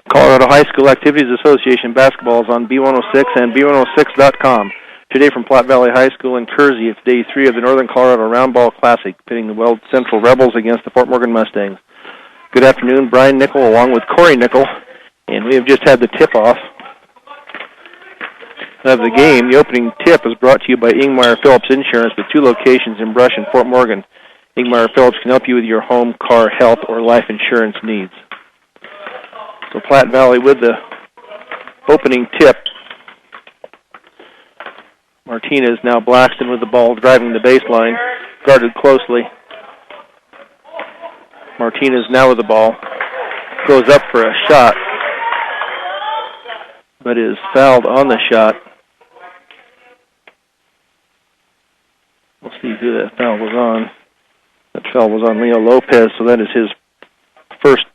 Colorado High School Activities Association basketball is on B106 and B106.com. Today from Platte Valley High School in Kersey, it's Day 3 of the Northern Colorado Round Ball Classic, pitting the Weld Central Rebels against the Fort Morgan Mustangs. Good afternoon, Brian Nickel along with Corey Nickel, and we have just had the tip-off of the game. The opening tip is brought to you by Ingmeyer Phillips Insurance with 2 locations in Brush and Fort Morgan. Ingmeyer Phillips can help you with your home, car, health, or life insurance needs. So Platte Valley with the opening tip. Martinez, now Blackston with the ball, driving the baseline, guarded closely. Martinez now with the ball, goes up for a shot, but is fouled on the shot. We'll see who that foul was on. That foul was on Leo Lopez, so that is his first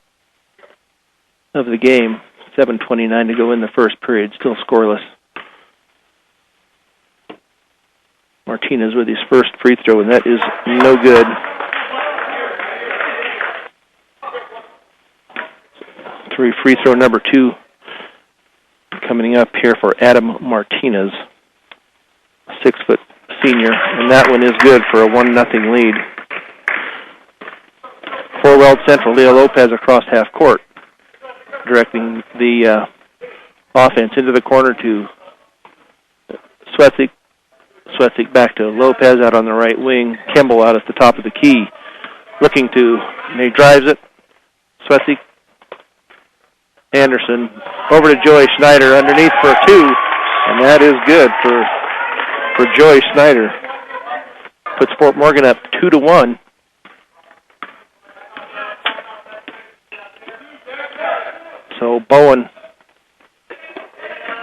of the game. 7:29 to go in the first period, still scoreless. Martinez with his first free throw, and that is no good. Free throw number 2 coming up here for Adam Martinez, 6-foot senior, and that one is good for a 1-0 lead. For Weld Central, Leo Lopez across half court, directing the offense into the corner to Swetsick. Swetsick back to Lopez out on the right wing. Kimball out at the top of the key. Looking to, and he drives it. Swetsick. Anderson over to Joey Schneider underneath for a 2, and that is good for Joey Schneider. Puts Fort Morgan up 2-1. So Bowen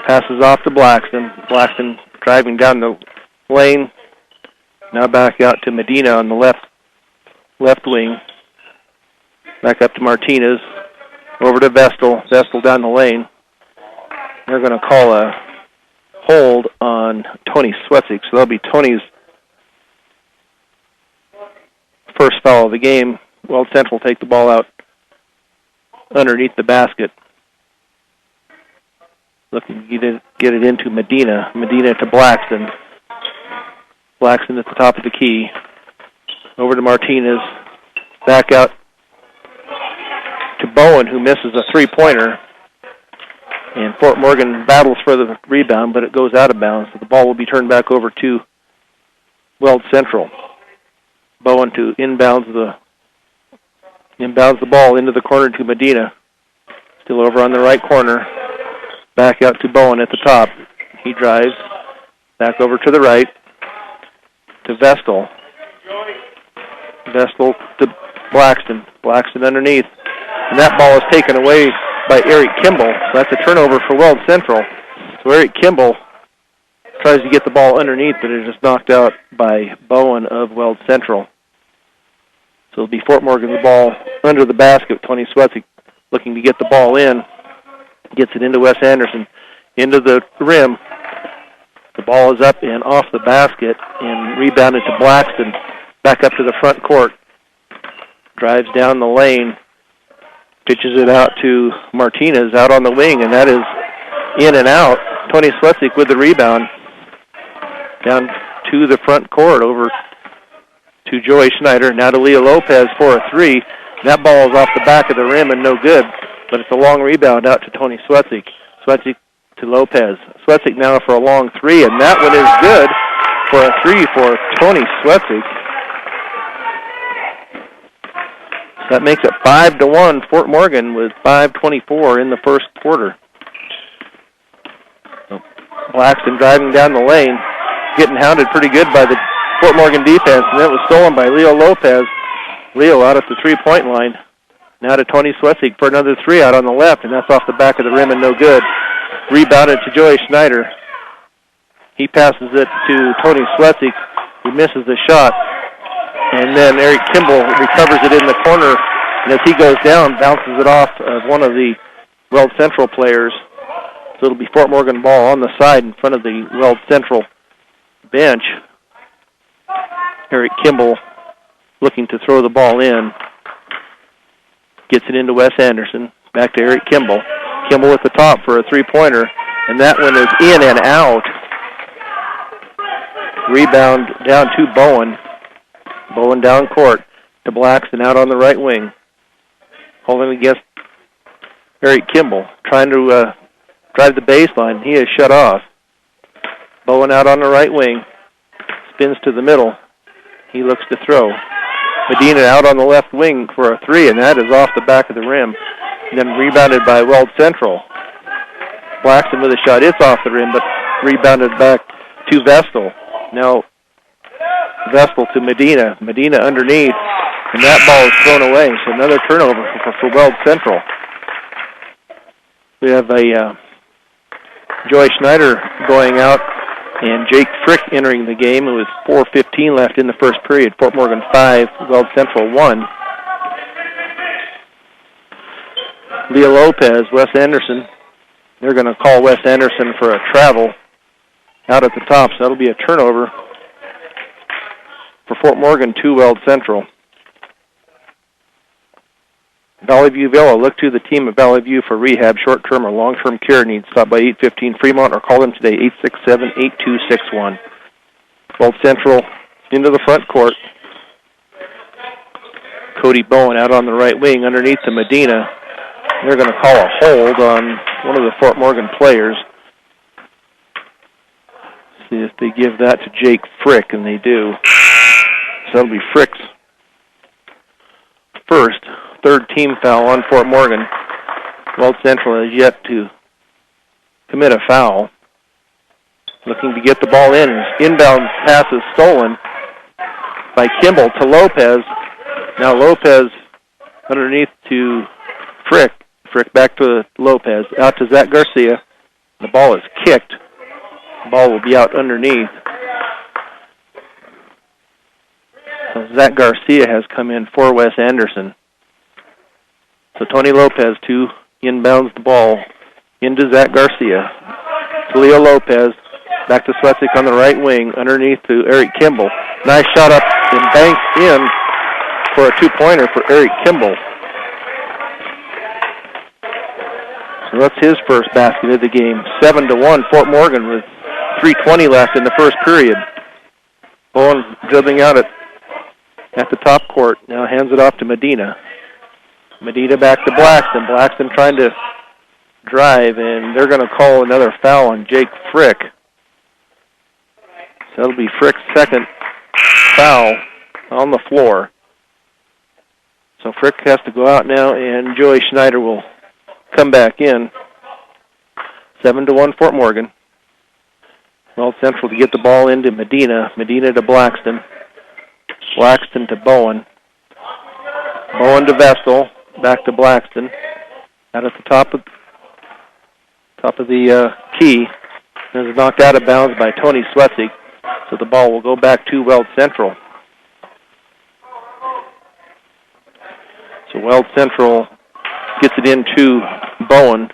passes off to Blackston. Blackston driving down the lane. Now back out to Medina on the left wing. Back up to Martinez. Over to Vestal. Vestal down the lane. They're going to call a hold on Tony Swetsick. So that'll be Tony's first foul of the game. Weld Central take the ball out underneath the basket. Looking to get it into Medina. Medina to Blackston. Blackston at the top of the key. Over to Martinez. Back out to Bowen, who misses a 3-pointer. And Fort Morgan battles for the rebound, but it goes out of bounds. So the ball will be turned back over to Weld Central. Bowen to inbounds the ball into the corner to Medina. Still over on the right corner. Back out to Bowen at the top. He drives. Back over to the right. To Vestal. Vestal to Blackston. Blackston underneath. And that ball is taken away by Eric Kimball. So that's a turnover for Weld Central. So Eric Kimball tries to get the ball underneath, but it is knocked out by Bowen of Weld Central. So it'll be Fort Morgan's ball under the basket. Tony Swetsick looking to get the ball in. Gets it into Wes Anderson. Into the rim. The ball is up and off the basket and rebounded to Blackston. Back up to the front court. Drives down the lane. Pitches it out to Martinez out on the wing, and that is in and out. Tony Swetsick with the rebound. Down to the front court over to Joey Schneider. Now to Leo Lopez for a 3. That ball is off the back of the rim and no good, but it's a long rebound out to Tony Swetsick. Swetsick to Lopez. Swetsick now for a long 3, and that one is good for a 3 for Tony Swetsick. That makes it 5-1 Fort Morgan with 5:24 in the first quarter. So Blackston driving down the lane, getting hounded pretty good by the Fort Morgan defense, and that was stolen by Leo Lopez. Leo out at the 3-point line. Now to Tony Swetsick for another 3 out on the left, and that's off the back of the rim and no good. Rebounded to Joey Schneider. He passes it to Tony Swetsick, who misses the shot. And then Eric Kimball recovers it in the corner, and as he goes down, bounces it off of one of the Weld Central players. So it'll be Fort Morgan ball on the side in front of the Weld Central bench. Eric Kimball looking to throw the ball in. Gets it into Wes Anderson. Back to Eric Kimball. Kimball at the top for a three-pointer, and that one is in and out. Rebound down to Bowen. Bowen down court to Blackston out on the right wing. Holding against Eric Kimball, trying to drive the baseline. He is shut off. Bowen out on the right wing. Spins to the middle. He looks to throw. Medina out on the left wing for a three, and that is off the back of the rim. And then rebounded by Weld Central. Blackston with a shot. It's off the rim, but rebounded back to Vestal. Now Vestal to Medina. Medina underneath, and that ball is thrown away. So another turnover for Weld Central. We have a Joy Schneider going out and Jake Frick entering the game. It was 4:15 left in the first period. Fort Morgan 5, Weld Central 1. Leah Lopez, Wes Anderson. They're going to call Wes Anderson for a travel out at the top, so that'll be a turnover for Fort Morgan 2, Weld Central. Valley View Villa, look to the team at Valley View for rehab, short-term or long-term care needs. Stop by 815 Fremont or call them today, 867-8261. Weld Central into the front court. Cody Bowen out on the right wing underneath to Medina. They're going to call a hold on one of the Fort Morgan players. See if they give that to Jake Frick, and they do. So that'll be Frick's first. Third team foul on Fort Morgan. Weld Central has yet to commit a foul. Looking to get the ball in. Inbound pass is stolen by Kimball to Lopez. Now Lopez underneath to Frick. Frick back to Lopez. Out to Zach Garcia. The ball is kicked. The ball will be out underneath. So Zach Garcia has come in for Wes Anderson. So Tony Lopez inbounds the ball into Zach Garcia. To Leo Lopez. Back to Swetzik on the right wing. Underneath to Eric Kimball. Nice shot up and banks in for a two-pointer for Eric Kimball. So that's his first basket of the game. 7-1 Fort Morgan with 3:20 left in the first period. Bowen dribbling out at the top court. Now hands it off to Medina. Medina back to Blackston. Blackston trying to drive, and they're going to call another foul on Jake Frick. So that'll be Frick's second foul on the floor. So Frick has to go out now, and Joey Schneider will come back in. 7-1 Fort Morgan. Weld Central to get the ball into Medina. Medina to Blackston. Blackston to Bowen. Bowen to Vestal. Back to Blackston. Out at the top of the key. It was knocked out of bounds by Tony Swetzik. So the ball will go back to Weld Central. So Weld Central gets it into Bowen.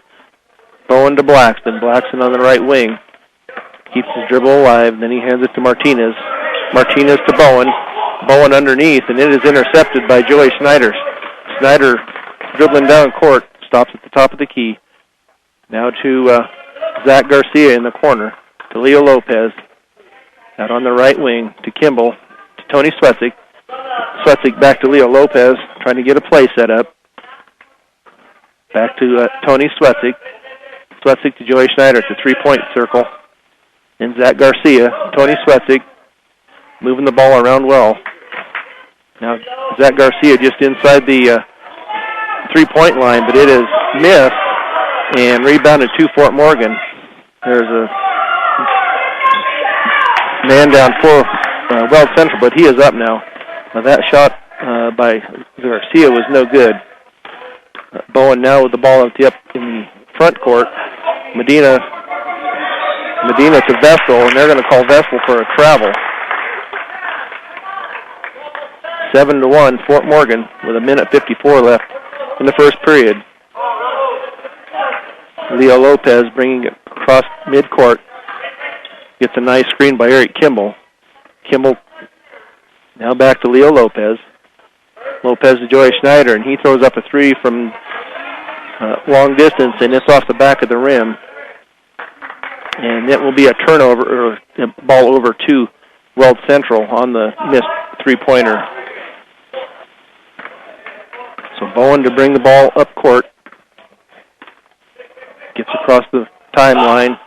Bowen to Blackston. Blackston on the right wing. Keeps his dribble alive. Then he hands it to Martinez. Martinez to Bowen. Bowen underneath, and it is intercepted by Joey Schneider. Schneider dribbling down court. Stops at the top of the key. Now to Zach Garcia in the corner. To Leo Lopez. Out on the right wing to Kimball. To Tony Swetzik. Swetzik back to Leo Lopez. Trying to get a play set up. Back to Tony Swetzik. Swetzik to Joey Schneider at the three-point circle. And Zach Garcia. Tony Swetzik moving the ball around well. Now Zach Garcia just inside the three-point line, but it is missed and rebounded to Fort Morgan. There's a man down for Weld Central, but he is up now. Now that shot by Garcia was no good. Bowen now with the ball up in the front court. Medina to Vestal, and they're going to call Vestal for a travel. 7-1 Fort Morgan with 1:54 left in the first period. Leo Lopez bringing it across midcourt. Gets a nice screen by Eric Kimball. Kimball now back to Leo Lopez. Lopez to Joey Schneider, and he throws up a three from long distance, and it's off the back of the rim. And it will be a turnover, or a ball over to Weld Central on the missed three-pointer. So Bowen to bring the ball up court. Gets across the timeline.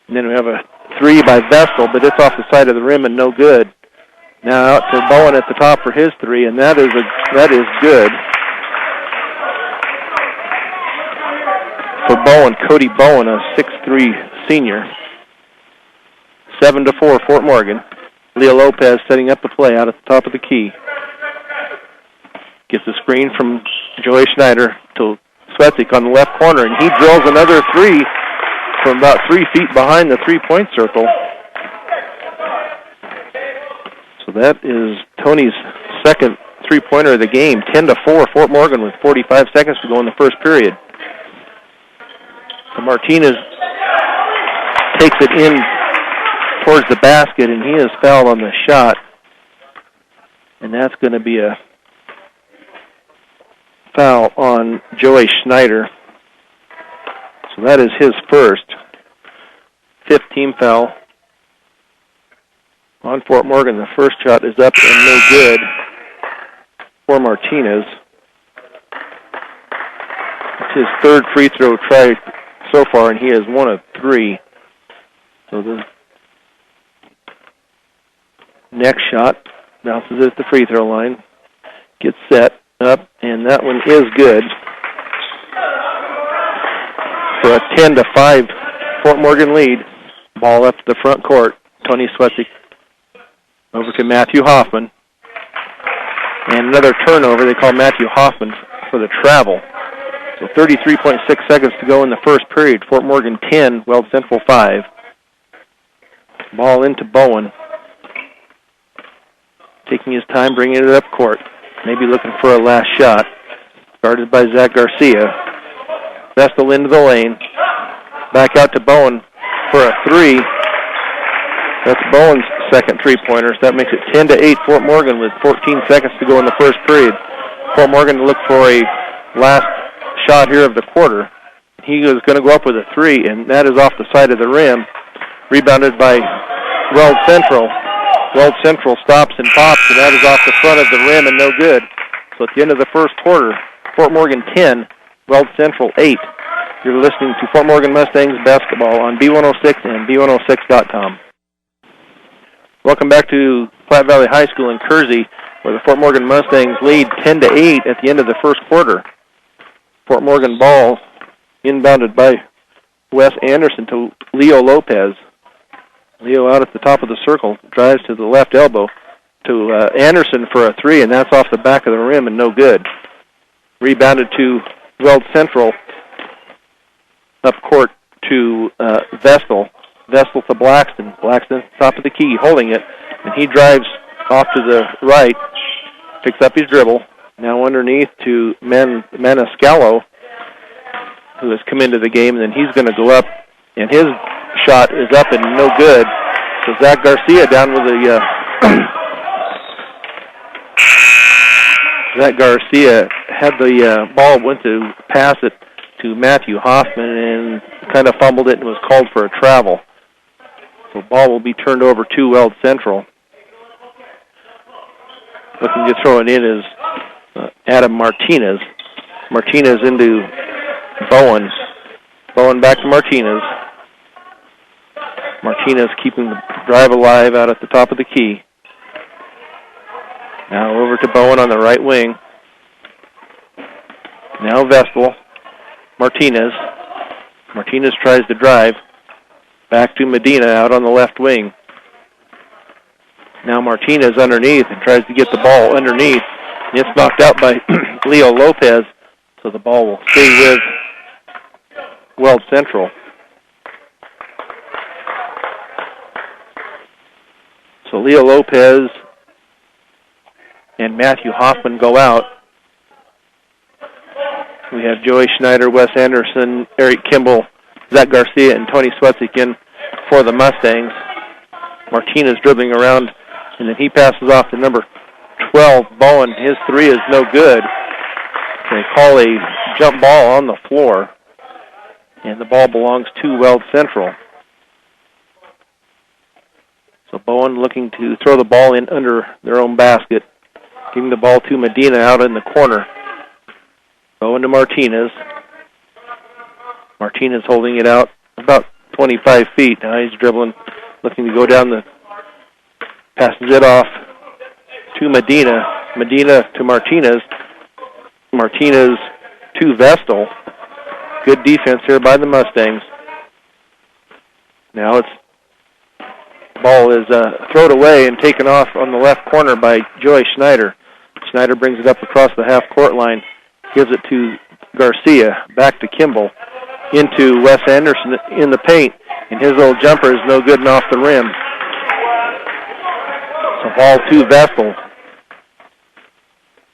And then we have a three by Vestal, but it's off the side of the rim and no good. Now out to Bowen at the top for his three, and that is good. For Bowen, Cody Bowen, a 6'3" senior. 7-4, Fort Morgan. Leo Lopez setting up the play out at the top of the key. Gets a screen from Joey Schneider to Swetzig on the left corner, and he drills another three from about 3 feet behind the three-point circle. So that is Tony's second three-pointer of the game. 10-4, Fort Morgan with 45 seconds to go in the first period. So Martinez takes it in towards the basket, and he is fouled on the shot. And that's going to be a foul on Joey Schneider. So that is his first. 5th team foul on Fort Morgan. The first shot is up and no good for Martinez. It's his third free throw try so far, and he has 1 of 3. So the next shot bounces at the free throw line, gets set up, and that one is good. For a 10-5 Fort Morgan lead. Ball up to the front court. Tony Swetzig over to Matthew Hoffman. And another turnover. They call Matthew Hoffman for the travel. So 33.6 seconds to go in the first period. Fort Morgan 10, Weld Central 5. Ball into Bowen. Taking his time, bringing it up court. Maybe looking for a last shot. Guarded by Zach Garcia. Vestal into the lane. Back out to Bowen for a three. That's Bowen's second three-pointer. So that makes it 10-8 Fort Morgan with 14 seconds to go in the first period. Fort Morgan to look for a last shot here of the quarter. He is going to go up with a three, and that is off the side of the rim. Rebounded by Weld Central. Weld Central stops and pops, and that is off the front of the rim and no good. So at the end of the first quarter, Fort Morgan 10, Weld Central 8. You're listening to Fort Morgan Mustangs basketball on B106 and B106.com. Welcome back to Platte Valley High School in Kersey, where the Fort Morgan Mustangs lead 10-8 at the end of the first quarter. Fort Morgan ball inbounded by Wes Anderson to Leo Lopez. Leo out at the top of the circle, drives to the left elbow to Anderson for a three, and that's off the back of the rim and no good. Rebounded to Weld Central, up court to Vestal. Vestal to Blackston. Blackston top of the key, holding it, and he drives off to the right, picks up his dribble. Now underneath to Maniscalco, who has come into the game, and then he's going to go up, and his shot is up and no good. So Zach Garcia down with the Zach Garcia had the ball, went to pass it to Matthew Hoffman and kind of fumbled it and was called for a travel. So ball will be turned over to Weld Central. Looking to throw it in is Adam Martinez. Martinez into Bowen. Bowen back to Martinez. Martinez keeping the drive alive out at the top of the key. Now over to Bowen on the right wing. Now Vestal. Martinez. Martinez tries to drive. Back to Medina out on the left wing. Now Martinez underneath and tries to get the ball underneath. It's knocked out by Leo Lopez, so the ball will stay with Weld Central. So Leo Lopez and Matthew Hoffman go out. We have Joey Schneider, Wes Anderson, Eric Kimball, Zach Garcia, and Tony Swetzig in for the Mustangs. Martinez dribbling around, and then he passes off to number 12, Bowen. His three is no good. They call a jump ball on the floor, and the ball belongs to Weld Central. So Bowen looking to throw the ball in under their own basket, giving the ball to Medina out in the corner. Bowen to Martinez. Martinez holding it out about 25 feet. Now he's dribbling, looking to go down the, passes it off to Medina. Medina to Martinez. Martinez to Vestal. Good defense here by the Mustangs. Now it's, ball is thrown away and taken off on the left corner by Joy Schneider. Schneider brings it up across the half-court line, gives it to Garcia, back to Kimball, into Wes Anderson in the paint, and his little jumper is no good and off the rim. So ball to Vestal.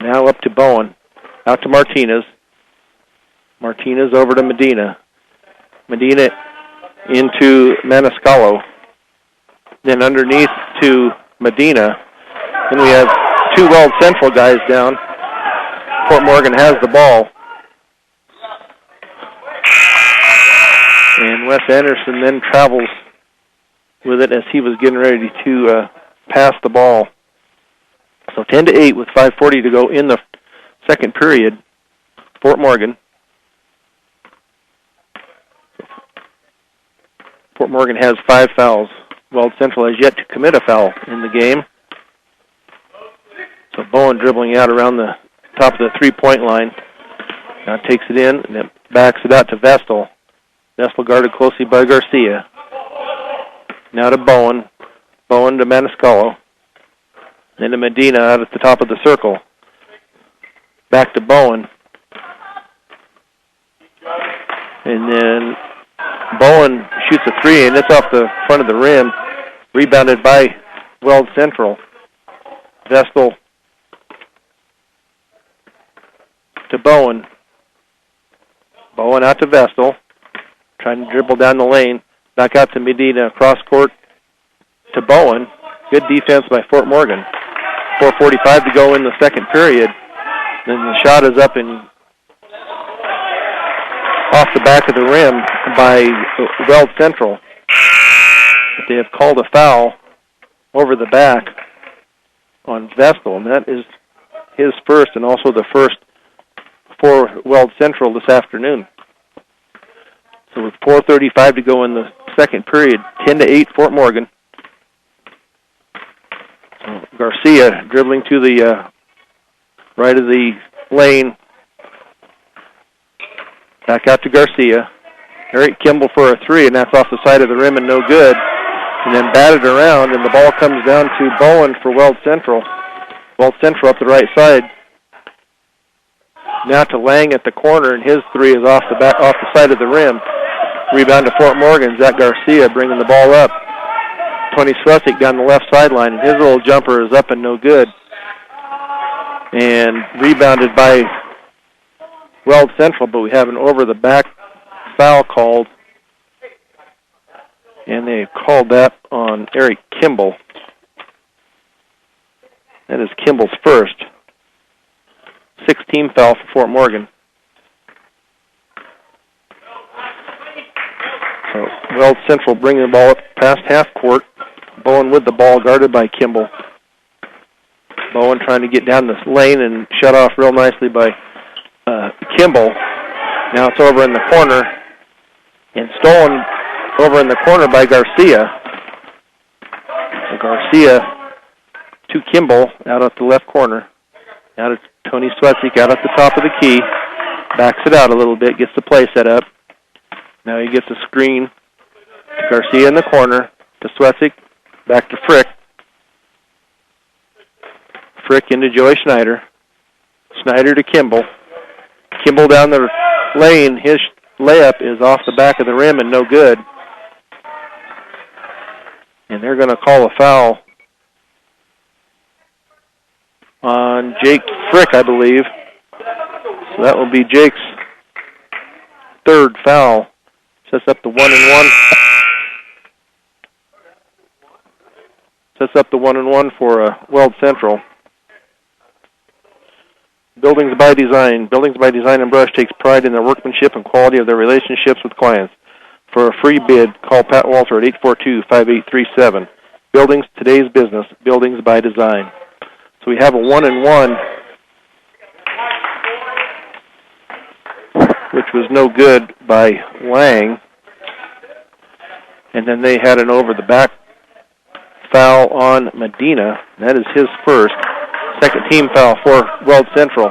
Now up to Bowen, out to Martinez. Martinez over to Medina. Medina into Maniscalco. Then underneath to Medina. Then we have two Weld Central guys down. Fort Morgan has the ball. And Wes Anderson then travels with it as he was getting ready to pass the ball. So 10-8 with 5:40 to go in the second period. Fort Morgan. Fort Morgan has 5 fouls. Weld Central has yet to commit a foul in the game. So Bowen dribbling out around the top of the three-point line. Now takes it in and then backs it out to Vestal. Vestal guarded closely by Garcia. Now to Bowen. Bowen to Maniscalco. Then to Medina out at the top of the circle. Back to Bowen. And then Bowen shoots a three, and it's off the front of the rim. Rebounded by Weld Central. Vestal to Bowen. Bowen out to Vestal. Trying to dribble down the lane. Back out to Medina. Cross court to Bowen. Good defense by Fort Morgan. 4:45 to go in the second period. Then the shot is up and off the back of the rim by Weld Central. But they have called a foul over the back on Vestal, and that is his first and also the first for Weld Central this afternoon. So with 4:35 to go in the second period, 10-8 Fort Morgan. So Garcia dribbling to the right of the lane. Back out to Garcia. Eric Kimball for a three, and that's off the side of the rim and no good. And then batted around, and the ball comes down to Bowen for Weld Central. Weld Central up the right side. Now to Lang at the corner, and his three is off the side of the rim. Rebound to Fort Morgan. Zach Garcia bringing the ball up. Tony Slesick down the left sideline, and his little jumper is up and no good. And rebounded by Weld Central, but we have an over-the-back foul called. And they called that on Eric Kimball. That is Kimball's first. 16 foul for Fort Morgan. So Weld Central bringing the ball up past half court. Bowen with the ball, guarded by Kimball. Bowen trying to get down this lane and shut off real nicely by Kimball. Now it's over in the corner and stolen over in the corner by Garcia. So Garcia to Kimball out at the left corner. Now to Tony Swetzik out at the top of the key. Backs it out a little bit, gets the play set up. Now he gets a screen to Garcia in the corner, to Swetzik, back to Frick. Frick into Joey Schneider. Schneider to Kimball. Kimball down the lane. His layup is off the back of the rim and no good. And they're going to call a foul on Jake Frick, I believe. So that will be Jake's third foul. Sets up the 1-and-1. Sets up the 1-and-1 for Weld Central. Buildings by Design. Buildings by Design and Brush takes pride in their workmanship and quality of their relationships with clients. For a free bid, call Pat Walter at 842-5837. Buildings, today's business. Buildings by Design. So we have a 1-and-1, which was no good by Lang. And then they had an over-the-back foul on Medina. That is his first. Second team foul for Weld Central.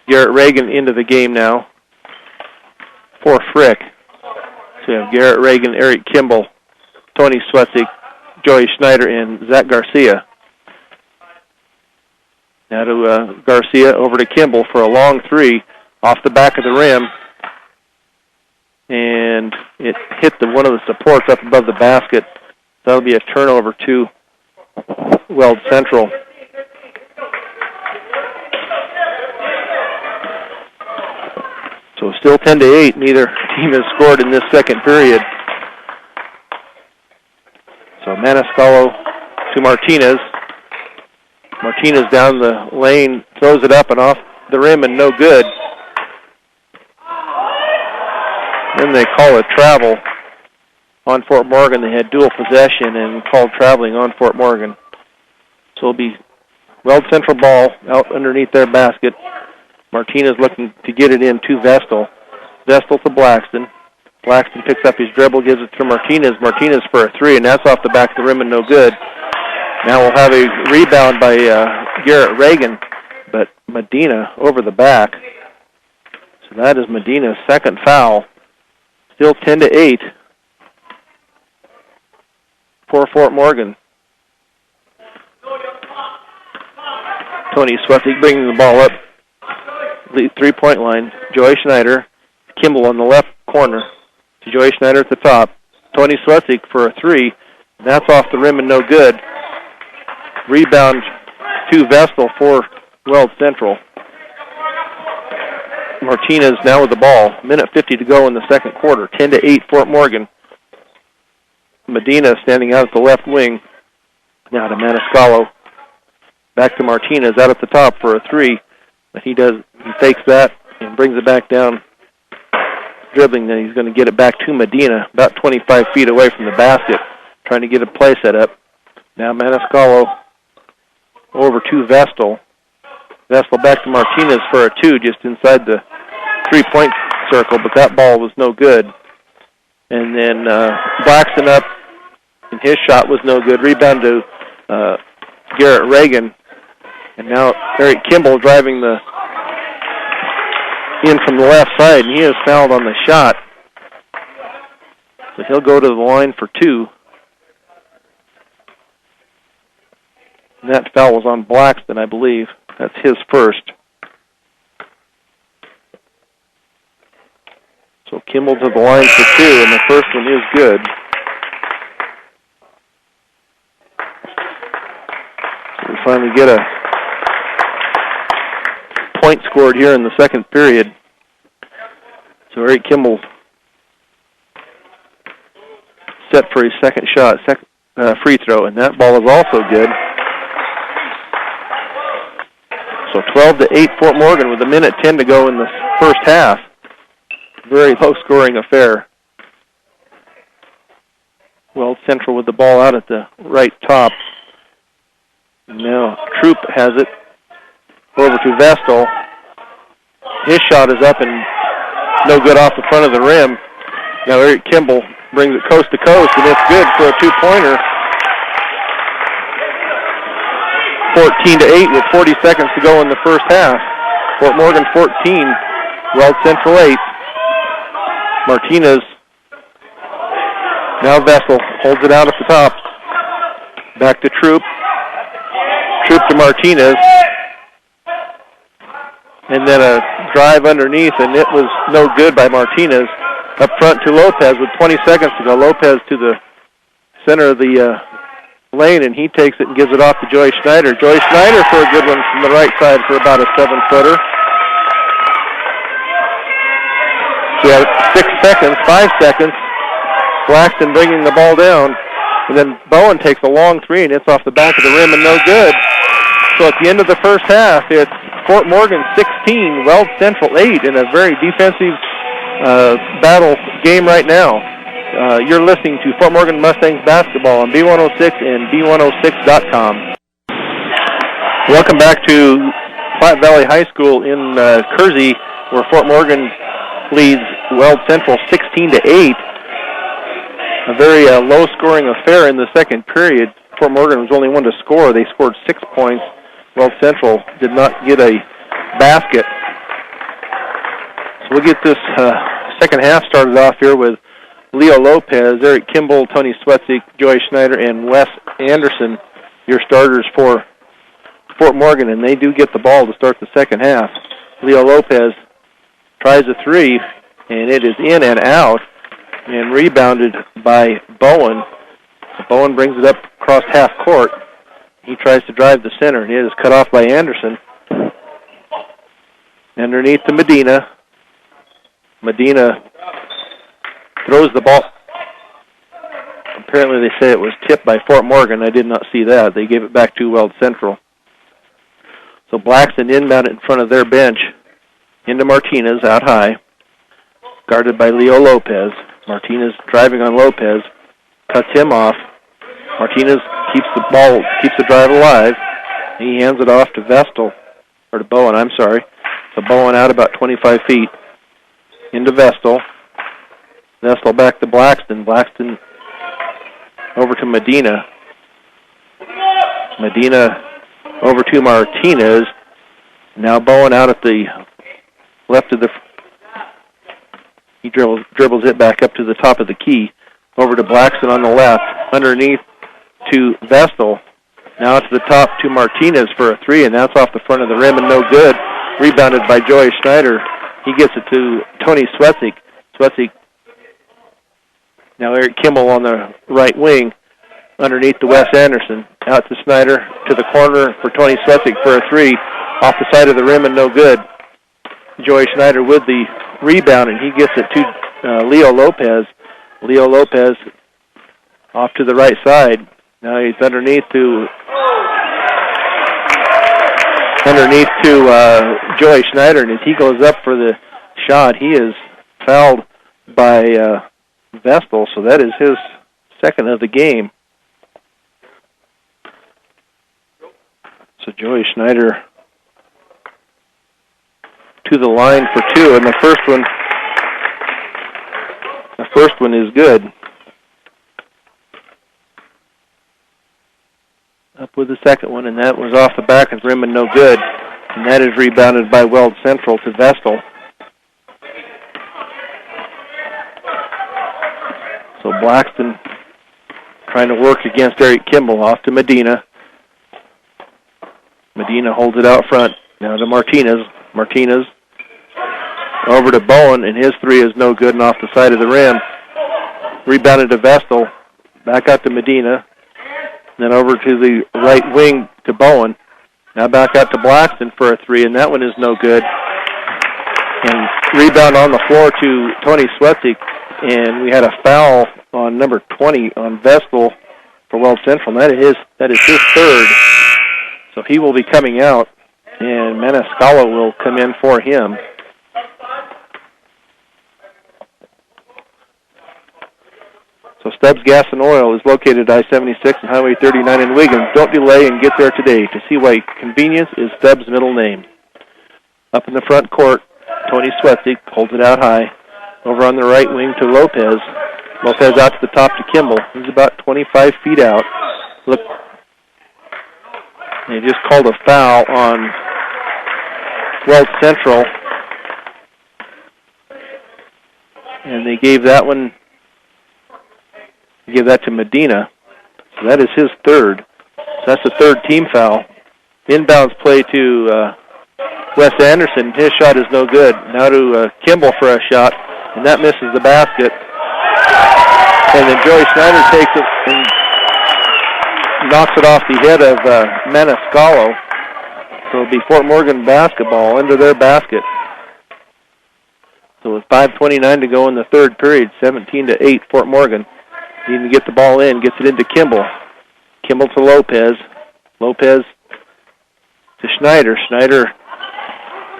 Garrett Reagan into the game now for Frick. So you have Garrett Reagan, Eric Kimball, Tony Swetsik, Joey Schneider, and Zach Garcia. Now to Garcia, over to Kimball for a long three off the back of the rim. And it hit one of the supports up above the basket. That'll be a turnover to Weld Central. So still 10-8. Neither team has scored in this second period. So Maniscalco to Martinez. Martinez down the lane, throws it up and off the rim and no good. Then they call a travel on Fort Morgan. They had dual possession and called traveling on Fort Morgan. So it'll be Weld Central ball out underneath their basket. Martinez looking to get it in to Vestal. Vestal to Blackston. Blackston picks up his dribble, gives it to Martinez. Martinez for a three, and that's off the back of the rim and no good. Now we'll have a rebound by Garrett Reagan, but Medina over the back. So that is Medina's second foul. Still 10-8 for Fort Morgan. Tony Swetsik bringing the ball up. The three-point line. Joey Schneider. Kimball on the left corner. To Joey Schneider at the top. Tony Swetsik for a three. That's off the rim and no good. Rebound to Vestal for Weld Central. Martinez now with the ball. Minute 50 to go in the second quarter. 10-8 Fort Morgan. Medina standing out at the left wing. Now to Maniscalco. Back to Martinez out at the top for a three. But he fakes that and brings it back down. Dribbling, then he's going to get it back to Medina, about 25 feet away from the basket, trying to get a play set up. Now Maniscalco over to Vestal. Vestal back to Martinez for a two, just inside the three-point circle, but that ball was no good. And then Blackston up, and his shot was no good. Rebound to Garrett Reagan. And now Eric Kimball driving in from the left side, and he is fouled on the shot. So he'll go to the line for two. And that foul was on Blackston, I believe. That's his first. So Kimball to the line for two, and the first one is good. So we finally get a point scored here in the second period. So Eric Kimball set for his second shot, free throw, and that ball is also good. So 12-8 Fort Morgan with a minute 10 to go in the first half. Very low-scoring affair. Weld Central with the ball out at the right top. Now Troop has it. Over to Vestal. His shot is up and no good off the front of the rim. Now Eric Kimball brings it coast to coast, and it's good for a two-pointer. 14-8 with 40 seconds to go in the first half. Fort Morgan 14, Weld Central 8. Martinez. Now Vestal holds it out at the top. Back to Troop. Troop to Martinez. And then a drive underneath, and it was no good by Martinez. Up front to Lopez with 20 seconds to go. Lopez to the center of the lane, and he takes it and gives it off to Joey Schneider. Joey Schneider for a good one from the right side for about a 7-footer. So we have 6 seconds, 5 seconds. Blackston bringing the ball down. And then Bowen takes a long three, and it's off the back of the rim and no good. So at the end of the first half, it's Fort Morgan 16, Weld Central 8 in a very defensive battle game right now. You're listening to Fort Morgan Mustangs basketball on B106 and B106.com. Welcome back to Platte Valley High School in Kersey, where Fort Morgan leads Weld Central 16-8. A very low-scoring affair in the second period. Fort Morgan was only one to score. They scored 6 points. Weld Central did not get a basket. So we'll get this second half started off here with Leo Lopez, Eric Kimball, Tony Swetzik, Joy Schneider, and Wes Anderson, your starters for Fort Morgan, and they do get the ball to start the second half. Leo Lopez tries a three, and it is in and out, and rebounded by Bowen. Bowen brings it up across half court. He tries to drive the center, and it is cut off by Anderson. Underneath to Medina. Medina throws the ball. Apparently they say it was tipped by Fort Morgan. I did not see that. They gave it back to Weld Central. So Blackston inbound in front of their bench into Martinez out high, guarded by Leo Lopez. Martinez driving on Lopez, cuts him off. Martinez keeps the drive alive. He hands it off to Vestal, or to Bowen, I'm sorry. So Bowen out about 25 feet into Vestal. Vestal back to Blackston. Blackston over to Medina. Medina over to Martinez. Now Bowen out at the left of the... He dribbles it back up to the top of the key. Over to Blackston on the left. Underneath to Vestal. Now to the top to Martinez for a three, and that's off the front of the rim and no good. Rebounded by Joey Schneider. He gets it to Tony Swetzik. Swetzik. Now Eric Kimball on the right wing. Underneath to Wes Anderson. Out to Schneider to the corner for Tony Swetzik for a three. Off the side of the rim and no good. Joey Schneider with the rebound, and he gets it to Leo Lopez. Leo Lopez off to the right side. Now he's underneath to Joey Schneider, and as he goes up for the shot, he is fouled by Vestal, so that is his second of the game. So Joey Schneider to the line for two, and the first one is good. Up with the second one, and that was off the back of the rim and no good. And that is rebounded by Weld Central to Vestal. So Blackston trying to work against Eric Kimball. Off to Medina. Medina holds it out front. Now to Martinez. Martinez over to Bowen, and his three is no good and off the side of the rim. Rebounded to Vestal. Back out to Medina. Then over to the right wing to Bowen. Now back out to Blackston for a three, and that one is no good. And rebound on the floor to Tony Swetzik, and we had a foul on number 20 on Vestal for Weld Central, and that is his third. So he will be coming out, and Maniscalco will come in for him. So Stubbs Gas and Oil is located at I-76 and Highway 39 in Wiggins. Don't delay and get there today to see why convenience is Stubbs' middle name. Up in the front court, Tony Swetzik holds it out high. Over on the right wing to Lopez. Lopez out to the top to Kimball. He's about 25 feet out. Look, they just called a foul on Weld Central. And they gave that one... Give that to Medina. So that is his third. So that's the third team foul. Inbounds play to Wes Anderson. His shot is no good. Now to Kimball for a shot, and that misses the basket. And then Joey Schneider takes it and knocks it off the head of Maniscalco. So it'll be Fort Morgan basketball into their basket. So with 5:29 to go in the third period, 17-8 Fort Morgan. Needing to get the ball in, gets it into Kimball. Kimball to Lopez. Lopez to Schneider. Schneider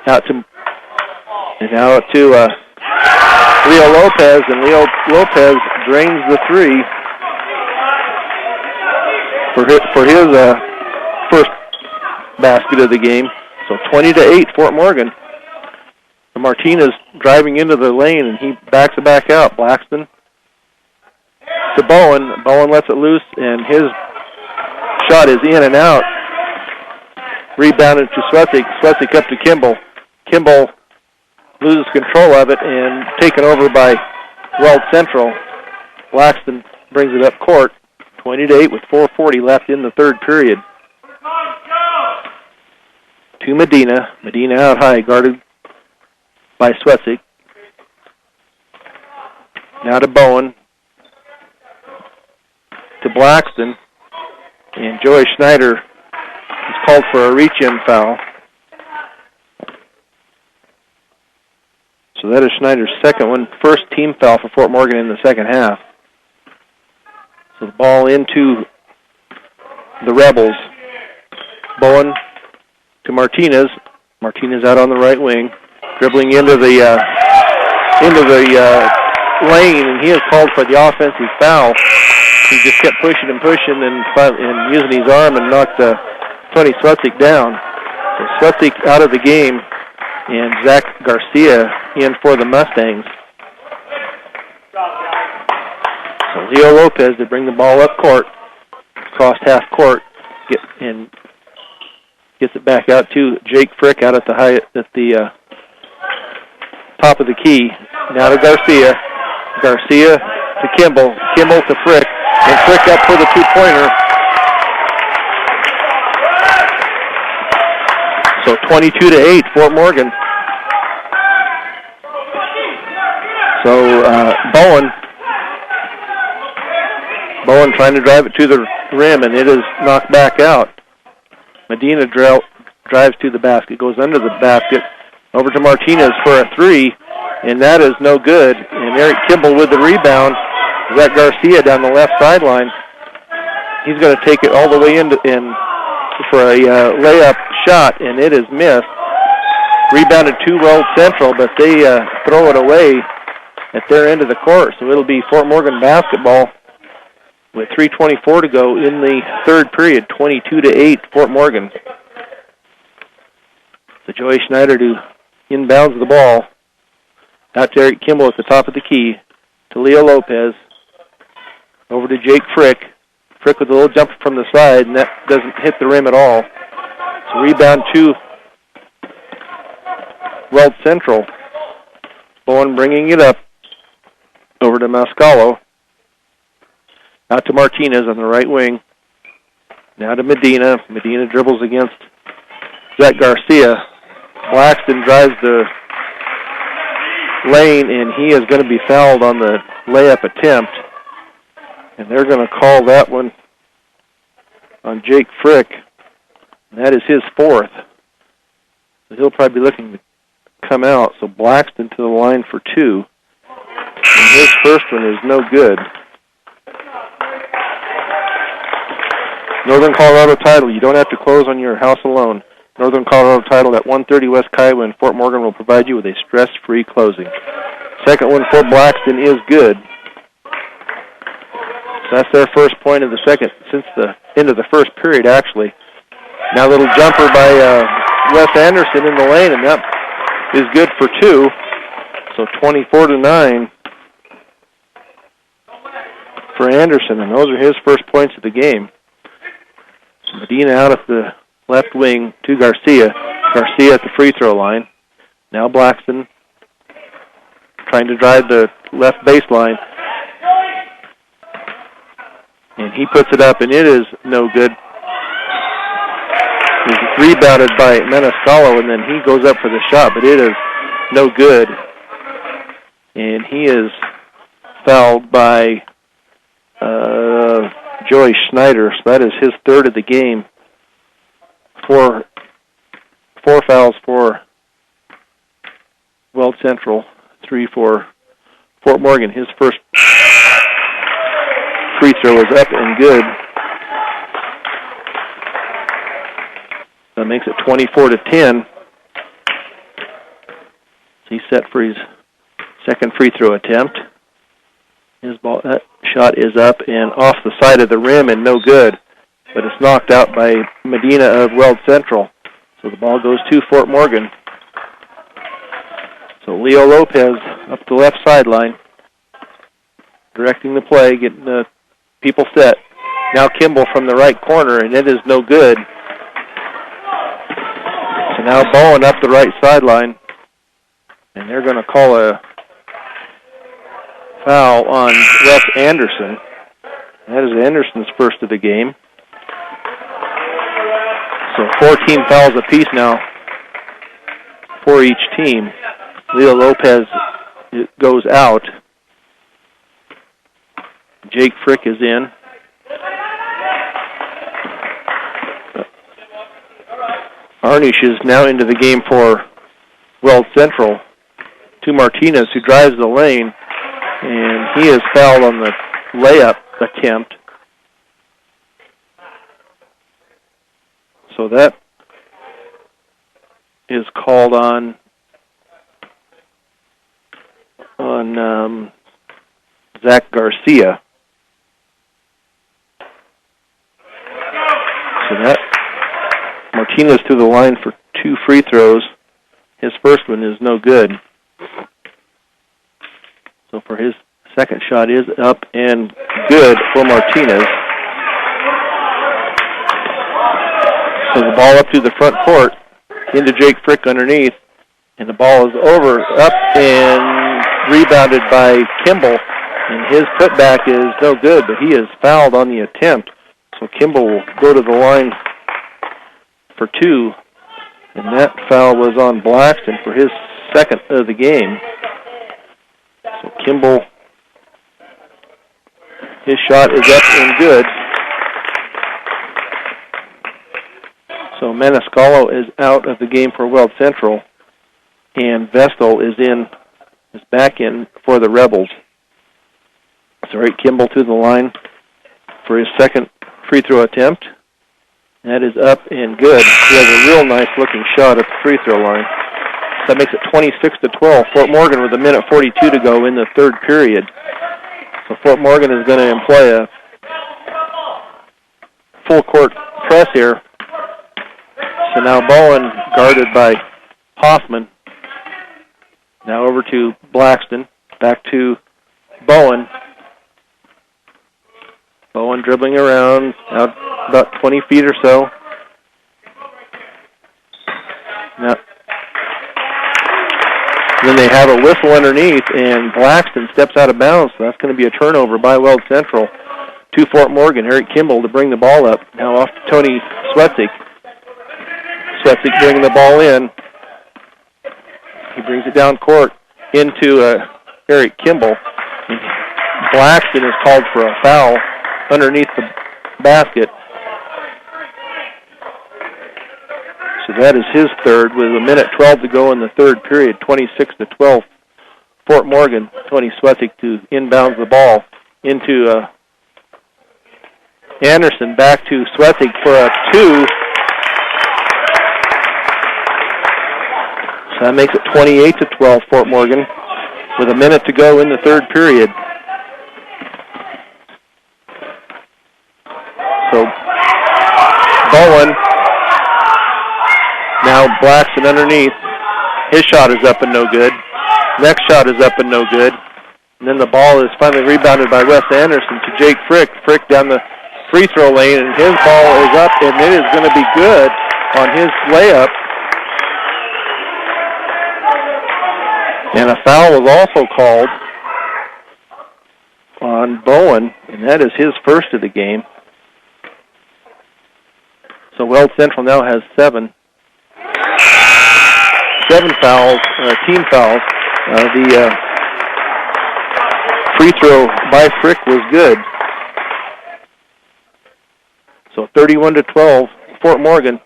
out to Leo Lopez, and Leo Lopez drains the three for his first basket of the game. So 20-8, Fort Morgan. Martinez driving into the lane, and he backs it back out. Blackston to Bowen. Bowen lets it loose, and his shot is in and out. Rebounded to Swetsik. Swetsik up to Kimball. Kimball loses control of it and taken over by Weld Central. Blackston brings it up court. 20-8 with 4:40 left in the third period. To Medina. Medina out high, guarded by Swetsik. Now to Bowen. To Blackston. And Joey Schneider is called for a reach-in foul. So that is Schneider's second one. First team foul for Fort Morgan in the second half. So the ball into the Rebels. Bowen to Martinez. Martinez out on the right wing. Dribbling into the lane, and he is called for the offensive foul. He just kept pushing and using his arm and knocked Tony Swetsik down. So Swetsik out of the game, and Zach Garcia in for the Mustangs. So Leo Lopez to bring the ball up court, across half court, gets it back out to Jake Frick out at the top of the key. Now to Garcia. Garcia to Kimball. Kimball to Frick. And Frick up for the two-pointer. So 22-8, Fort Morgan. So Bowen trying to drive it to the rim, and it is knocked back out. Medina drives to the basket, goes under the basket, over to Martinez for a three, and that is no good. And Eric Kimball with the rebound. Zach Garcia down the left sideline. He's going to take it all the way in for a layup shot, and it is missed. Rebounded to Weld Central, but they throw it away at their end of the court. So it'll be Fort Morgan basketball with 3:24 to go in the third period, 22-8, Fort Morgan. So Joey Schneider to inbounds the ball. Out to Eric Kimball at the top of the key. To Leo Lopez. Over to Jake Frick. Frick with a little jumper from the side, and that doesn't hit the rim at all. So rebound to Weld Central. Bowen bringing it up. Over to Mascalo. Out to Martinez on the right wing. Now to Medina. Medina dribbles against Zach Garcia. Blackston drives the lane, and he is going to be fouled on the layup attempt. And they're going to call that one on Jake Frick. And that is his fourth. So he'll probably be looking to come out. So Blackston to the line for two. And his first one is no good. Northern Colorado Title, you don't have to close on your house alone. Northern Colorado Title at 130 West Kiowa in Fort Morgan will provide you with a stress-free closing. Second one for Blackston is good. So that's their first point of the second, since the end of the first period, actually. Now a little jumper by Wes Anderson in the lane, and that is good for two. So 24-9 for Anderson, and those are his first points of the game. Medina out at the left wing to Garcia. Garcia at the free throw line. Now Blackston trying to drive the left baseline. And he puts it up, and it is no good. He's rebounded by Maniscalco, and then he goes up for the shot, but it is no good. And he is fouled by Joey Schneider, so that is his third of the game. Four fouls for Weld Central, 3 for Fort Morgan. His first free throw is up and good. So that makes it 24-10. He's set for his second free throw attempt. His ball, that shot is up and off the side of the rim and no good, but it's knocked out by Medina of Weld Central. So the ball goes to Fort Morgan. So Leo Lopez up the left sideline, directing the play, getting the people set. Now Kimball from the right corner, and it is no good. So now Bowen up the right sideline, and they're going to call a foul on Wes Anderson. That is Anderson's first of the game. So 14 fouls apiece now for each team. Leo Lopez goes out. Jake Frick is in. Arnish is now into the game for Weld Central to Martinez, who drives the lane, and he is fouled on the layup attempt. So that is called on Zach Garcia. So that Martinez to the line for 2 free throws. His first one is no good. So for his second shot is up and good for Martinez. So the ball up to the front court, into Jake Frick underneath, and the ball is up and rebounded by Kimball, and his putback is no good, but he is fouled on the attempt. So Kimball will go to the line for 2, and that foul was on Blackston for his second of the game. So Kimball, his shot is up and good. So Maniscalco is out of the game for Weld Central, and Vestal is back in for the Rebels. So right, Kimball to the line for his second free throw attempt. That is up and good. He has a real nice looking shot at the free throw line. So that makes it 26-12. Fort Morgan with 1:42 to go in the third period. So Fort Morgan is going to employ a full court press here. So now Bowen guarded by Hoffman. Now over to Blackston. Back to Bowen. Bowen dribbling around out about 20 feet or so. Now, then they have a whistle underneath, and Blackston steps out of bounds. So that's going to be a turnover by Weld Central to Fort Morgan. Eric Kimball to bring the ball up. Now off to Tony Swetzig. Swetzig bringing the ball in. He brings it down court into Eric Kimball. Blackston is called for a foul underneath the basket. So that is his third with 1:12 to go in the third period, 26-12. Fort Morgan, Tony Swetzig to inbounds the ball into Anderson, back to Swetzig for a 2. So that makes it 28-12, Fort Morgan, with 1 minute to go in the third period. So Bowen, now Blackston underneath. His shot is up and no good. Next shot is up and no good. And then the ball is finally rebounded by Wes Anderson to Jake Frick. Frick down the free throw lane, and his ball is up, and it is going to be good on his layup. And a foul was also called on Bowen, and that is his first of the game. So Weld Central now has 7 fouls, team fouls. The free throw by Frick was good. So 31-12, Fort Morgan.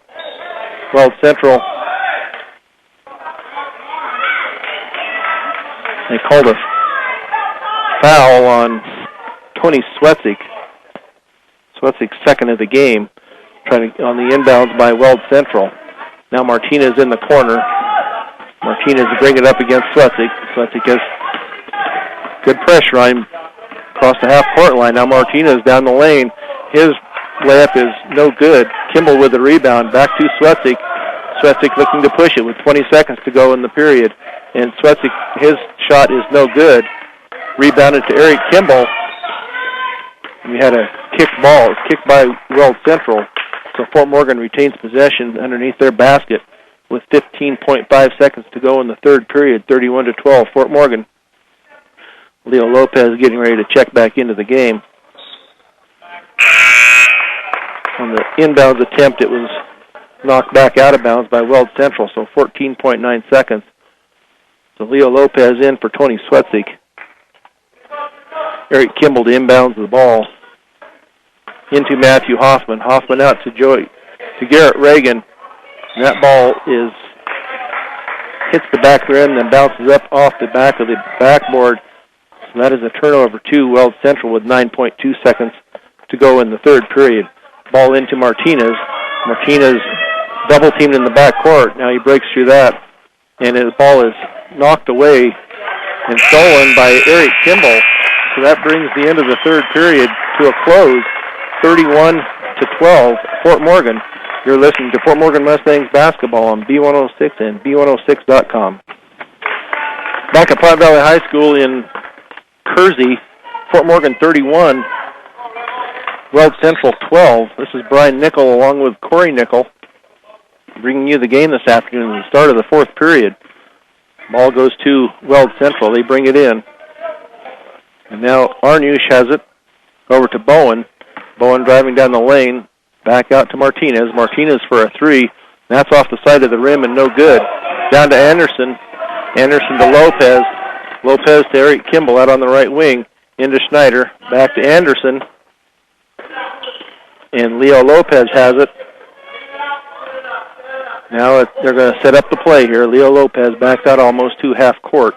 Weld Central, they called a foul on Tony Swetzig. Swetzig's second of the game, trying to on the inbounds by Weld Central. Now Martinez in the corner. Martinez to bring it up against Swetzik. Swetzik has good pressure on him across the half-court line. Now Martinez down the lane. His layup is no good. Kimball with the rebound. Back to Swetzik. Swetzik looking to push it with 20 seconds to go in the period. And Swetzik, his shot is no good. Rebounded to Eric Kimball. We had a kicked ball. It's kicked by Weld Central. So Fort Morgan retains possession underneath their basket with 15.5 seconds to go in the third period, 31-12. Fort Morgan. Leo Lopez getting ready to check back into the game. On the inbounds attempt, it was knocked back out of bounds by Weld Central, so 14.9 seconds. So Leo Lopez in for Tony Swetzik. Eric Kimball to inbounds the ball into Matthew Hoffman. Hoffman out to Garrett Reagan. And that ball hits the back rim, then bounces up off the back of the backboard. So that is a turnover to Weld Central with 9.2 seconds to go in the third period. Ball into Martinez. Martinez double-teamed in the backcourt. Now he breaks through that, and his ball is knocked away and stolen by Eric Kimball. So that brings the end of the third period to a close, 31-12, Fort Morgan. You're listening to Fort Morgan Mustangs basketball on B106 and B106.com. Back at Platte Valley High School in Kersey, Fort Morgan 31, Weld Central 12. This is Brian Nickel along with Corey Nickel bringing you the game this afternoon at the start of the fourth period. Ball goes to Weld Central. They bring it in. And now Arnush has it over to Bowen. Bowen driving down the lane. Back out to Martinez. Martinez for a three. That's off the side of the rim and no good. Down to Anderson. Anderson to Lopez. Lopez to Eric Kimball out on the right wing. Into Schneider. Back to Anderson. And Leo Lopez has it. Now they're going to set up the play here. Leo Lopez backs out almost to half court.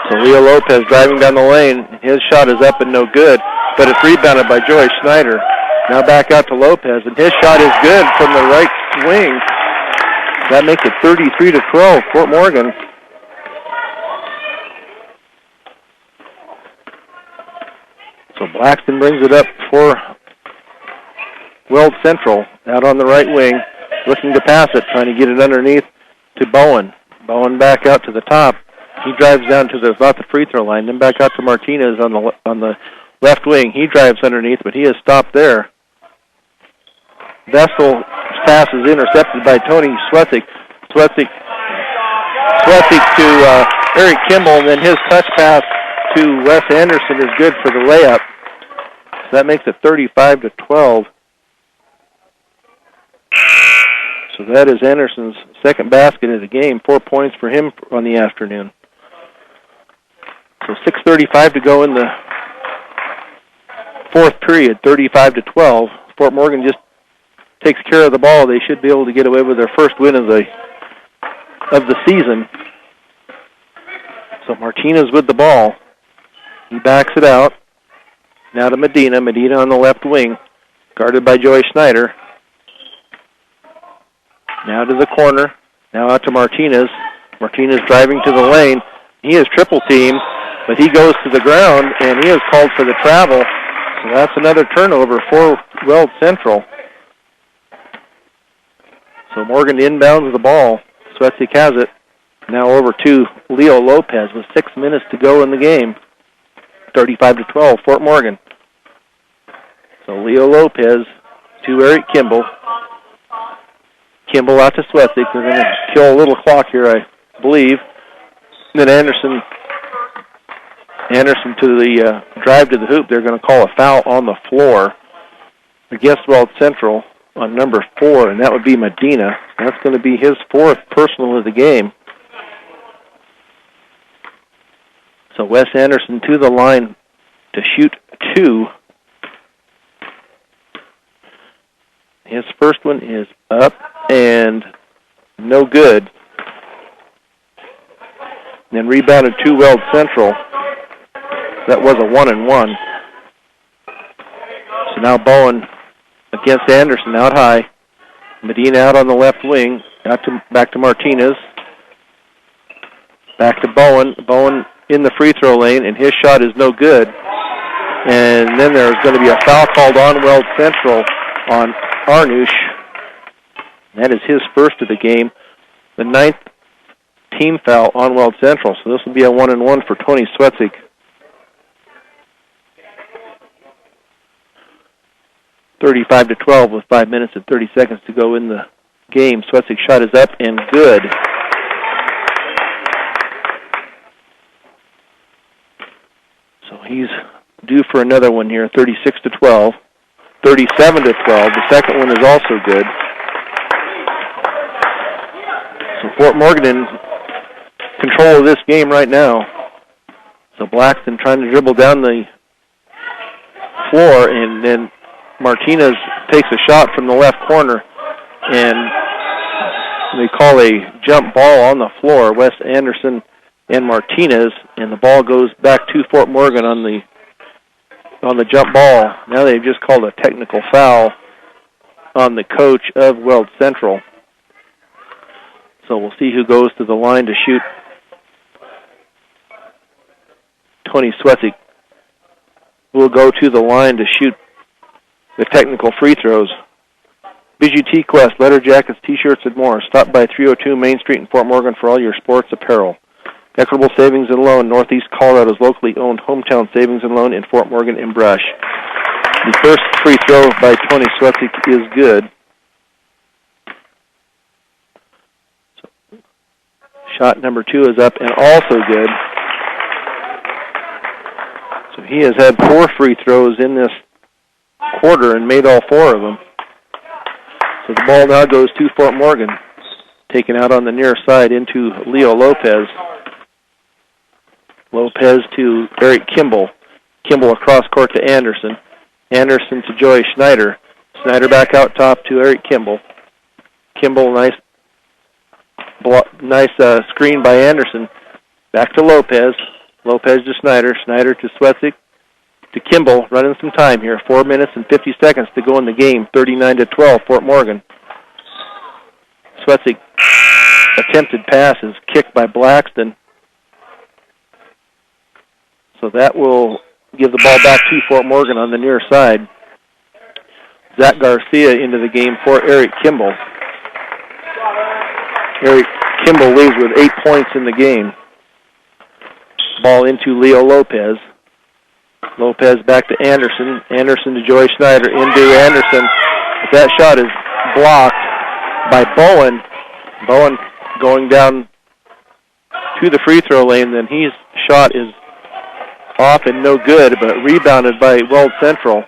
So Leo Lopez driving down the lane. His shot is up and no good, but it's rebounded by Joey Schneider. Now back out to Lopez, and his shot is good from the right wing. That makes it 33-12, Fort Morgan. So Blackston brings it up for Weld Central out on the right wing, looking to pass it, trying to get it underneath to Bowen. Bowen back out to the top. He drives down to about the free throw line, then back out to Martinez on the left wing. He drives underneath, but he is stopped there. Vessel's pass is intercepted by Tony Swetzik. Swetzik to Eric Kimball, and then his touch pass to Wes Anderson is good for the layup. So that makes it 35-12. So that is Anderson's second basket of the game. 4 points for him on the afternoon. So 6:35 to go in the fourth period, 35-12. Fort Morgan just takes care of the ball. They should be able to get away with their first win of the season. So Martinez with the ball. He backs it out. Now to Medina. Medina on the left wing, guarded by Joey Schneider. Now to the corner. Now out to Martinez. Martinez driving to the lane. He is triple teamed, but he goes to the ground, and he is called for the travel. So that's another turnover for Weld Central. So Morgan inbounds the ball. Swetzik has it. Now over to Leo Lopez with 6 minutes to go in the game. 35-12, Fort Morgan. So Leo Lopez to Eric Kimball. Kimball out to Swetzik. They're going to kill a little clock here, I believe. And then Anderson to the drive to the hoop. They're going to call a foul on the floor against Weld Central on number 4, and that would be Medina. That's going to be his fourth personal of the game. So Wes Anderson to the line to shoot 2. His first one is up and no good. And then rebounded to Weld Central. That was a 1-and-1. So now Bowen against Anderson, out high. Medina out on the left wing. Back to Martinez. Back to Bowen. Bowen in the free throw lane, and his shot is no good. And then there's going to be a foul called on Weld Central on Arnush. That is his first of the game. The 9th team foul on Weld Central. So this will be a 1-and-1 for Tony Swetzig. (35-12) with 5 minutes and 30 seconds to go in the game. Swetzig's shot is up and good. So he's due for another one here. 36-12, 37-12. The second one is also good. So Fort Morgan in control of this game right now. So Blackston trying to dribble down the floor, and then Martinez takes a shot from the left corner, and they call a jump ball on the floor. Wes Anderson and Martinez, and the ball goes back to Fort Morgan on the jump ball. Now they've just called a technical foul on the coach of Weld Central. So we'll see who goes to the line to shoot. Tony Swetzig will go to the line to shoot the technical free throws. Bijou T-Quest, letter jackets, T-shirts, and more. Stop by 302 Main Street in Fort Morgan for all your sports apparel. Equitable Savings and Loan, Northeast Colorado's locally owned hometown savings and loan in Fort Morgan and Brush. The first free throw by Tony Swetzig is good. So, shot number 2 is up and also good. So he has had 4 free throws in this quarter and made all 4 of them. So the ball now goes to Fort Morgan, taken out on the near side into Leo Lopez. Lopez to Eric Kimball. Kimball across court to Anderson. Anderson to Joey Schneider. Schneider back out top to Eric Kimball. Kimball, nice screen by Anderson. Back to Lopez. Lopez to Schneider. Schneider to Swetzig. To Kimball, running some time here. 4 minutes and 50 seconds to go in the game. 39-12, Fort Morgan. Swetzig attempted pass is kicked by Blackston. So that will give the ball back to Fort Morgan on the near side. Zach Garcia into the game for Eric Kimball. Eric Kimball leads with 8 points in the game. Ball into Leo Lopez. Lopez back to Anderson. Anderson to Joey Schneider. Into Anderson. But that shot is blocked by Bowen. Bowen going down to the free throw lane. Then his shot is off and no good, but rebounded by Weld Central.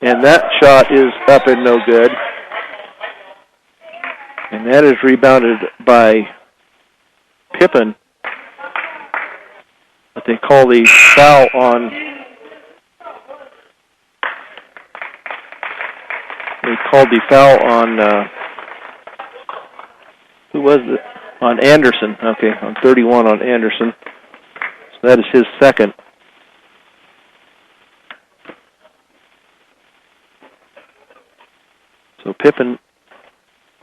And that shot is up and no good. And that is rebounded by Pippin. But they call the foul on... They called the foul on... who was it? On Anderson. Okay, on 31 on Anderson. So that is his second. So Pippin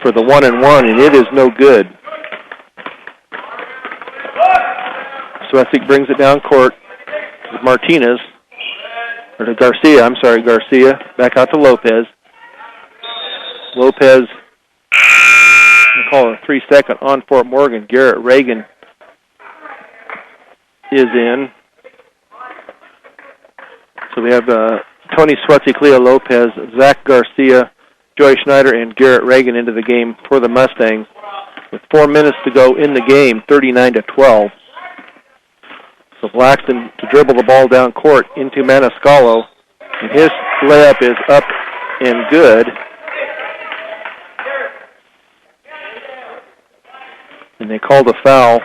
for the 1-and-1, and it is no good. Swetzig brings it down court to Martinez, or to Garcia, Garcia. Back out to Lopez. Lopez, we'll call it a 3-second on Fort Morgan. Garrett Reagan is in. So we have Tony Swetzig, Leo Lopez, Zach Garcia, Joey Schneider, and Garrett Reagan into the game for the Mustangs. With 4 minutes to go in the game, 39-12. So Blackston to dribble the ball down court into Maniscalco, and his layup is up and good. And they called a foul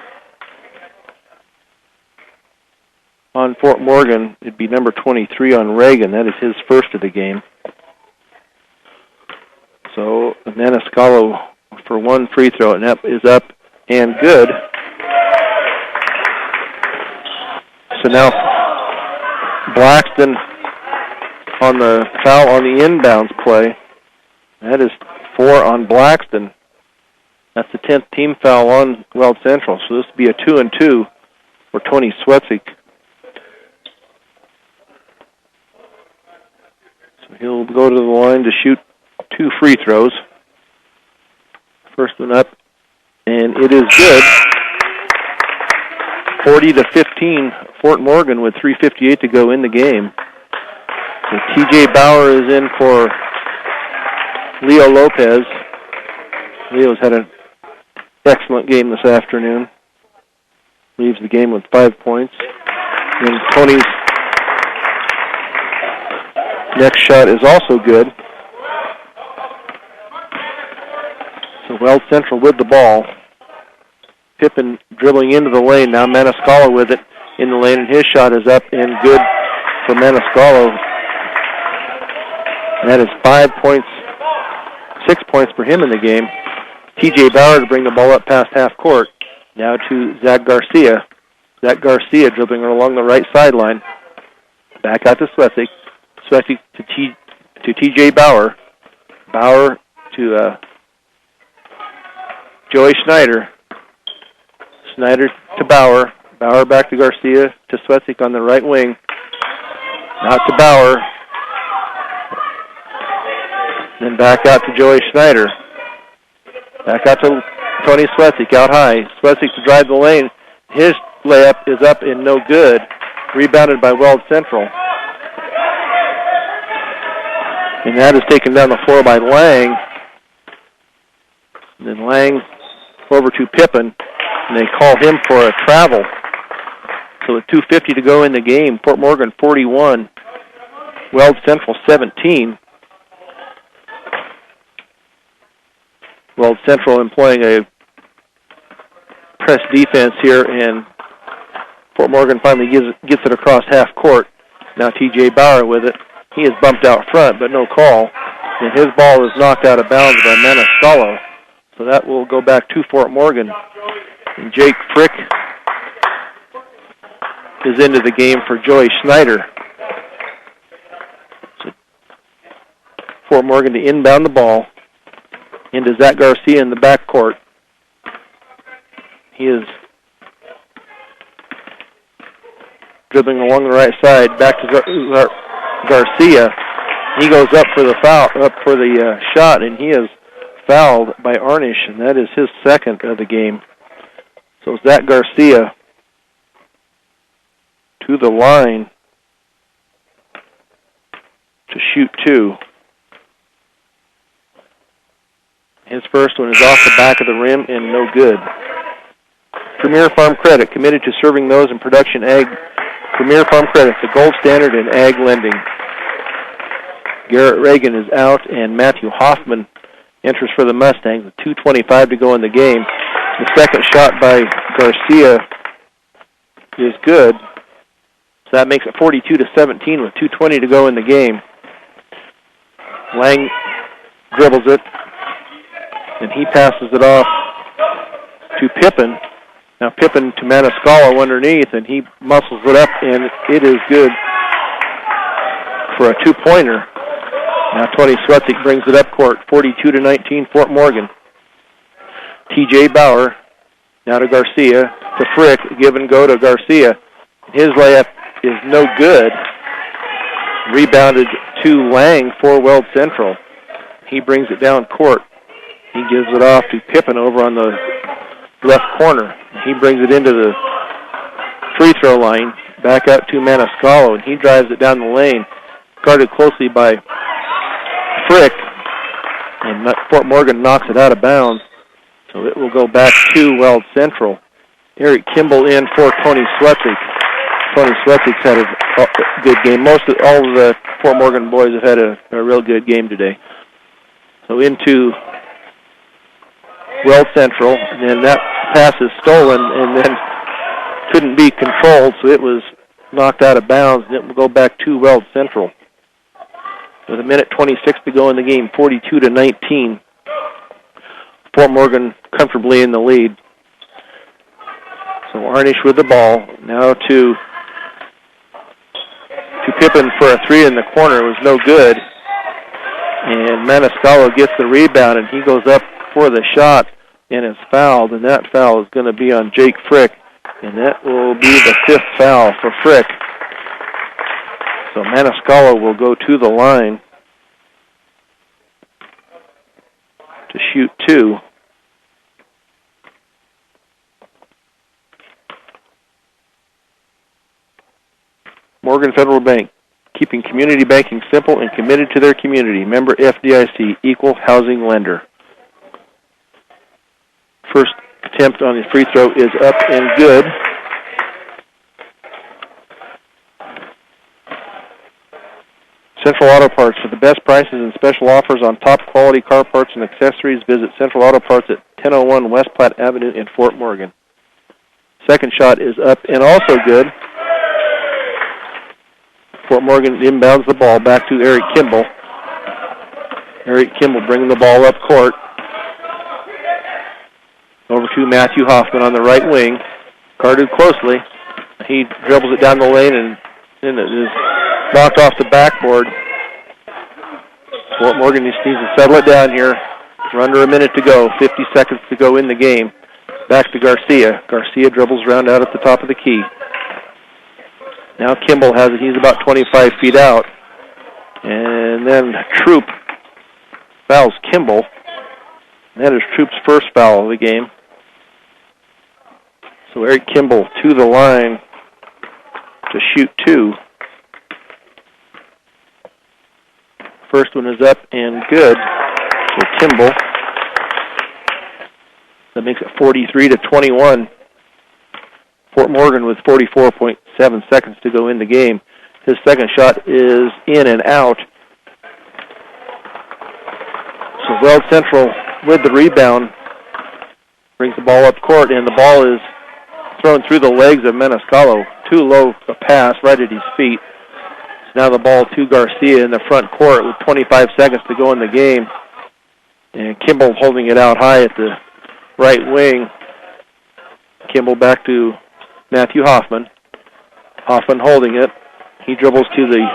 on Fort Morgan. It'd be number 23 on Reagan. That is his first of the game. So Maniscalco for 1 free throw, and that is up and good. So now Blackston on the foul on the inbounds play. That is 4 on Blackston. That's the 10th team foul on Weld Central. So this will be a 2-2 for Tony Swetzik. So he'll go to the line to shoot 2 free throws. First one up, and it is good. 40-15, Fort Morgan with 3:58 to go in the game. So T.J. Bauer is in for Leo Lopez. Leo's had an excellent game this afternoon. Leaves the game with 5 points. And Tony's next shot is also good. So Weld Central with the ball. Pippin dribbling into the lane. Now Maniscalco with it in the lane, and his shot is up and good for Maniscalco. And that is 5 points, 6 points for him in the game. T.J. Bauer to bring the ball up past half court. Now to Zach Garcia. Zach Garcia dribbling along the right sideline. Back out to Swetzik. Swetzik to T.J. Bauer. Bauer to Joey Schneider. Schneider to Bauer. Bauer back to Garcia to Swetzik on the right wing. Out to Bauer. Then back out to Joey Schneider. Back out to Tony Swetzik out high. Swetzik to drive the lane. His layup is up and no good. Rebounded by Weld Central. And that is taken down the floor by Lang. And then Lang over to Pippin. And they call him for a travel. So with 2:50 to go in the game, Fort Morgan 41, Weld Central 17. Weld Central employing a press defense here, and Fort Morgan finally gets it across half court. Now T.J. Bauer with it. He is bumped out front, but no call. And his ball is knocked out of bounds by Maniscalco. So that will go back to Fort Morgan. And Jake Frick is into the game for Joey Schneider. So Fort Morgan to inbound the ball into Zach Garcia in the backcourt. He is dribbling along the right side, back to Garcia. He goes up for the shot, and he is fouled by Arnish, and that is his second of the game. So Zach Garcia to the line to shoot 2. His first one is off the back of the rim and no good. Premier Farm Credit, committed to serving those in production ag. Premier Farm Credit, the gold standard in ag lending. Garrett Reagan is out, and Matthew Hoffman enters for the Mustangs with 2:25 to go in the game. The second shot by Garcia is good. So that makes it 42-17 with 2:20 to go in the game. Lang dribbles it, and he passes it off to Pippin. Now Pippin to Maniscalco underneath, and he muscles it up, and it is good for a 2-pointer. Now Tony Swetzik brings it up court, 42-19, Fort Morgan. T.J. Bauer, now to Garcia, to Frick, give and go to Garcia. His layup is no good. Rebounded to Lang for Weld Central. He brings it down court. He gives it off to Pippin over on the left corner. He brings it into the free throw line, back out to Maniscalco, and he drives it down the lane, guarded closely by Frick, and Fort Morgan knocks it out of bounds. So it will go back to Weld Central. Eric Kimball in for Tony Swetzik. Tony Swetzik's had a good game. All of the Fort Morgan boys have had a real good game today. So into Weld Central, and then that pass is stolen and then couldn't be controlled, so it was knocked out of bounds, and it will go back to Weld Central. With a minute 26 to go in the game, 42-19. Fort Morgan comfortably in the lead. So Arnish with the ball. Now to Pippin for a 3 in the corner. It was no good. And Maniscalco gets the rebound, and he goes up for the shot and is fouled, and that foul is going to be on Jake Frick, and that will be the 5th foul for Frick. So Maniscalco will go to the line to shoot 2. Morgan Federal Bank, keeping community banking simple and committed to their community. Member FDIC, equal housing lender. First attempt on the free throw is up and good. Central Auto Parts, for the best prices and special offers on top quality car parts and accessories, visit Central Auto Parts at 1001 West Platte Avenue in Fort Morgan. Second shot is up and also good. Fort Morgan inbounds the ball back to Eric Kimball. Eric Kimball bringing the ball up court. Over to Matthew Hoffman on the right wing. Guarded closely. He dribbles it down the lane and it is knocked off the backboard. Fort Morgan just needs to settle it down here. We're under a minute to go. 50 seconds to go in the game. Back to Garcia. Garcia dribbles around out at the top of the key. Now Kimball has it. He's about 25 feet out. And then Troop fouls Kimball. That is Troop's first foul of the game. So Eric Kimball to the line to shoot 2. First one is up and good for Kimball. That makes it 43-21. Fort Morgan with 44.7 seconds to go in the game. His second shot is in and out. So Weld Central with the rebound brings the ball up court, and the ball is thrown through the legs of Maniscalco. Too low a pass right at his feet. So now the ball to Garcia in the front court with 25 seconds to go in the game. And Kimball holding it out high at the right wing. Kimball back to Matthew Hoffman. Hoffman holding it. He dribbles to the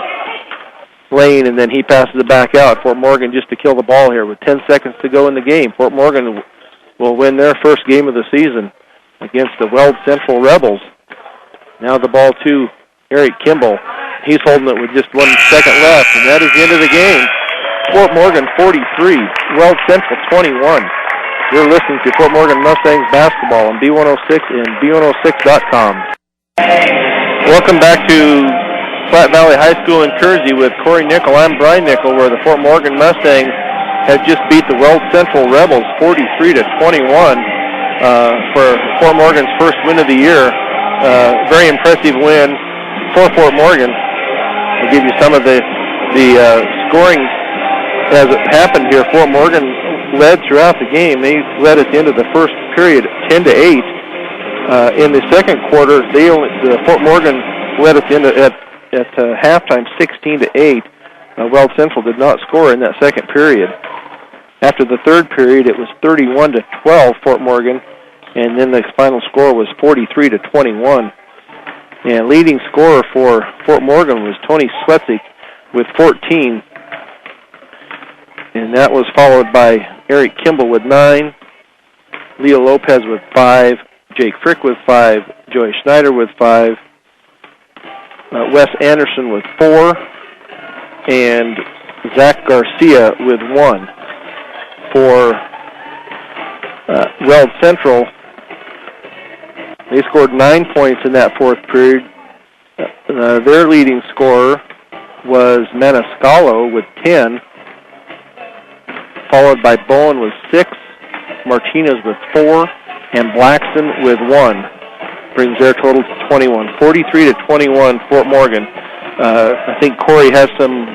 lane, and then he passes it back out. Fort Morgan just to kill the ball here with 10 seconds to go in the game. Fort Morgan will win their first game of the season against the Weld Central Rebels. Now the ball to Eric Kimball. He's holding it with just 1 second left, and that is the end of the game. Fort Morgan 43, Weld Central 21. You're listening to Fort Morgan Mustangs basketball on B106 and B106.com. Welcome back to Platte Valley High School in Kersey with Corey Nickel. I'm Brian Nickel, where the Fort Morgan Mustangs have just beat the Weld Central Rebels 43-21 for Fort Morgan's first win of the year. Very impressive win for Fort Morgan. I'll give you some of the scoring as it happened here. Fort Morgan led throughout the game. They led at the end of the first period 10-8. In the second quarter, Fort Morgan led at the end at halftime 16-8. Weld Central did not score in that second period. After the third period, it was 31-12 Fort Morgan, and then the final score was 43-21. And leading scorer for Fort Morgan was Tony Swetzik with 14. And that was followed by Eric Kimball with 9, Leo Lopez with 5, Jake Frick with 5, Joey Schneider with 5, Wes Anderson with 4, and Zach Garcia with 1. For Weld Central, they scored 9 points in that fourth period. Their leading scorer was Maniscalco with 10, followed by Bowen with 6, Martinez with 4, and Blackston with 1. Brings their total to 21. 43-21 Fort Morgan. I think Corey has some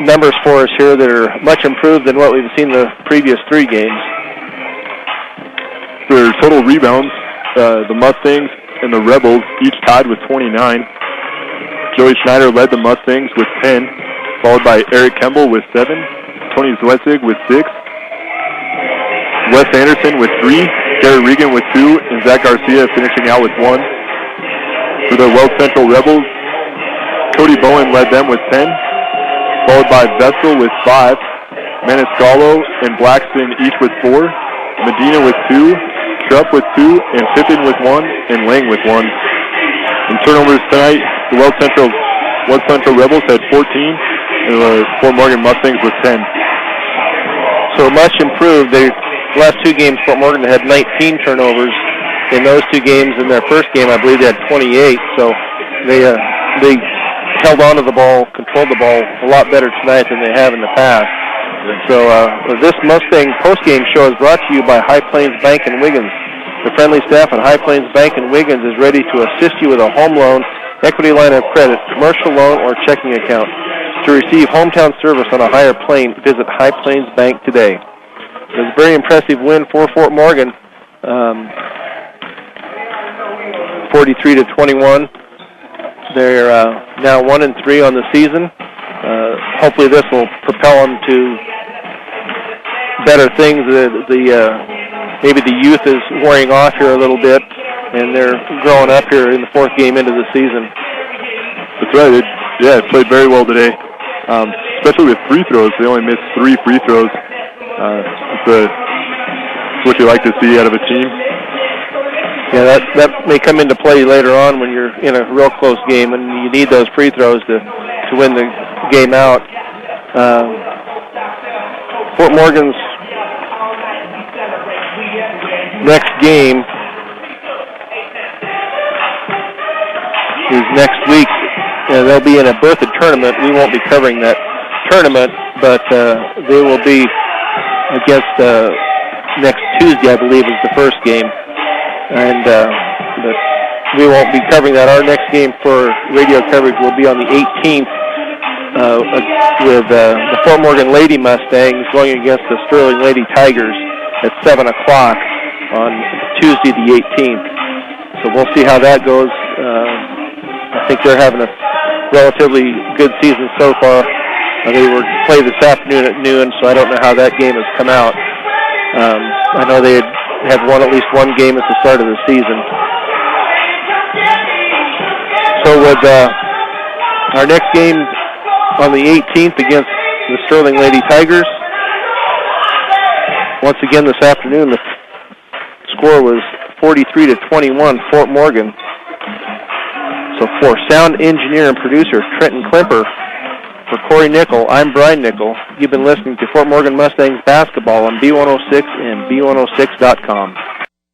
numbers for us here that are much improved than what we've seen the previous 3 games. For total rebounds, the Mustangs and the Rebels each tied with 29. Joey Schneider led the Mustangs with 10, followed by Eric Kimball with 7, Tony Zwetsig with 6, Wes Anderson with 3, Gary Regan with 2, and Zach Garcia finishing out with 1. For the Weld Central Rebels, Cody Bowen led them with 10, followed by Vestal with 5. Maniscalco and Blackston each with 4. Medina with 2. Trupp with 2. And Pippin with 1. And Lang with 1. In turnovers tonight, the Weld Central Rebels had 14. And the Fort Morgan Mustangs with 10. So much improved. The last 2 games, Fort Morgan had 19 turnovers. In those 2 games, in their first game, I believe they had 28. So they held on to the ball, controlled the ball a lot better tonight than they have in the past. So this Mustang postgame show is brought to you by High Plains Bank and Wiggins. The friendly staff at High Plains Bank and Wiggins is ready to assist you with a home loan, equity line of credit, commercial loan, or checking account. To receive hometown service on a higher plane, visit High Plains Bank today. It was a very impressive win for Fort Morgan, 43-21. They're now 1-3 on the season. Hopefully, this will propel them to better things. Maybe the youth is wearing off here a little bit, and they're growing up here in the 4th game into the season. That's right. It played very well today, especially with free throws. They only missed 3 free throws. It's what you like to see out of a team. Yeah, that may come into play later on when you're in a real close game, and you need those free throws to win the game out. Fort Morgan's next game is next week. They'll be in a Bertha tournament. We won't be covering that tournament, but they will be against next Tuesday, I believe, is the first game. And but we won't be covering that. Our next game for radio coverage will be on the 18th with the Fort Morgan Lady Mustangs going against the Sterling Lady Tigers at 7 o'clock on Tuesday the 18th. So we'll see how that goes. I think they're having a relatively good season so far. They were played this afternoon at noon, so I don't know how that game has come out. I know they have won at least 1 game at the start of the season. So with our next game on the 18th against the Sterling Lady Tigers, once again this afternoon, the score was 43-21, Fort Morgan. So for sound engineer and producer Trenton Klimper, for Corey Nickel, I'm Brian Nickel. You've been listening to Fort Morgan Mustangs basketball on B106 and B106.com.